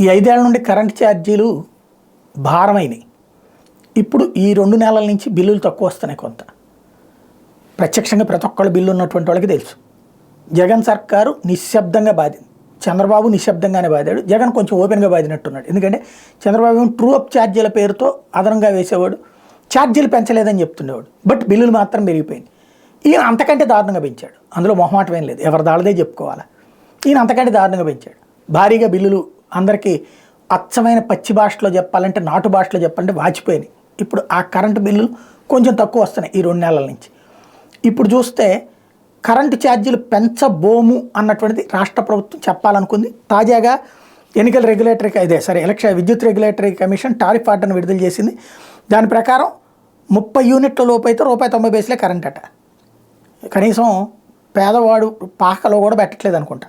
ఈ 5 ఏళ్ల నుండి కరెంట్ ఛార్జీలు భారమైనవి. ఇప్పుడు ఈ 2 నెలల నుంచి బిల్లులు తక్కువ వస్తున్నాయి. కొంత ప్రత్యక్షంగా ప్రతి ఒక్కళ్ళ బిల్లు ఉన్నటువంటి వాళ్ళకి తెలుసు. జగన్ సర్కారు నిశ్శబ్దంగా బాధింది, చంద్రబాబు నిశ్శబ్దంగానే బాధాడు, జగన్ కొంచెం ఓపెన్గా బాధినట్టున్నాడు. ఎందుకంటే చంద్రబాబు ట్రూ అప్ ఛార్జీల పేరుతో అదనంగా వేసేవాడు, ఛార్జీలు పెంచలేదని చెప్తుండేవాడు, బట్ బిల్లులు మాత్రం పెరిగిపోయింది. ఈయన అంతకంటే దారుణంగా పెంచాడు, అందులో మొహమాటం ఏం లేదు, ఎవరి దాళ్ళదే చెప్పుకోవాలి. ఈయన అంతకంటే దారుణంగా పెంచాడు, భారీగా బిల్లులు అందరికీ అచ్చమైన పచ్చి భాషలో చెప్పాలంటే, నాటు భాషలో చెప్పాలంటే వాచిపోయినాయి. ఇప్పుడు ఆ కరెంటు బిల్లులు కొంచెం తక్కువ వస్తున్నాయి ఈ 2 నెలల నుంచి. ఇప్పుడు చూస్తే కరెంటు ఛార్జీలు పెంచబోము అన్నటువంటిది రాష్ట్ర ప్రభుత్వం చెప్పాలనుకుంది. తాజాగా ఎన్నికల రెగ్యులేటరీ విద్యుత్ రెగ్యులేటరీ కమిషన్ టారిఫ్ ఆర్డర్ను విడుదల చేసింది. దాని ప్రకారం 30 యూనిట్ల లోపు అయితే ₹1.90 కరెంట్ అట. కనీసం పేదవాడు పాకలో కూడా పెట్టట్లేదు అనుకుంటా.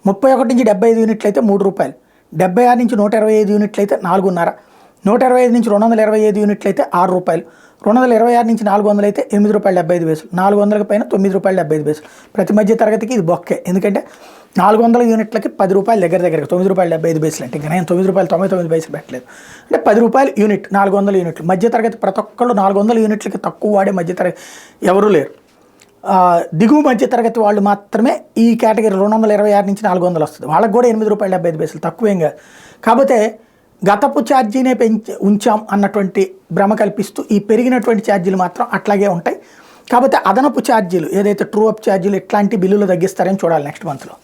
31 నుంచి 75 యూనిట్లు అయితే ₹3, 76 నుంచి 125 యూనిట్లు అయితే 4.5, 125 నుంచి 225 యూనిట్లు అయితే ₹6, 226 నుంచి 400 అయితే ₹8.75, 400కి పైన ₹9.75. ప్రతి మధ్య తరగతికి ఇది బొక్కే. ఎందుకంటే 400 యూనిట్లకి ₹10 దగ్గరగా ₹9.75 అంటే ఇంకా నేను ₹9.99 పెట్టలేదు. అంటే ₹10 యూనిట్, 400 యూనిట్లు. మధ్య తరగతి ప్రతి ఒక్కళ్ళు 400 యూనిట్లకి తక్కువ వాడే మధ్య తరగతి ఎవరూ లేరు. దిగువ మధ్య తరగతి వాళ్ళు మాత్రమే ఈ కేటగిరీ 226 నుంచి 400 వస్తుంది. వాళ్ళకి కూడా ₹8.75 తక్కువేం కాదు. కాకపోతే గతపు ఛార్జీనే ఉంచాం అన్నటువంటి భ్రమ కల్పిస్తూ ఈ పెరిగినటువంటి ఛార్జీలు మాత్రం అట్లాగే ఉంటాయి. కాకపోతే అదనపు ఛార్జీలు ఏదైతే ట్రూ అప్ ఛార్జీలు ఇట్లాంటి బిల్లులు తగ్గిస్తారని చూడాలి నెక్స్ట్ మంత్లో.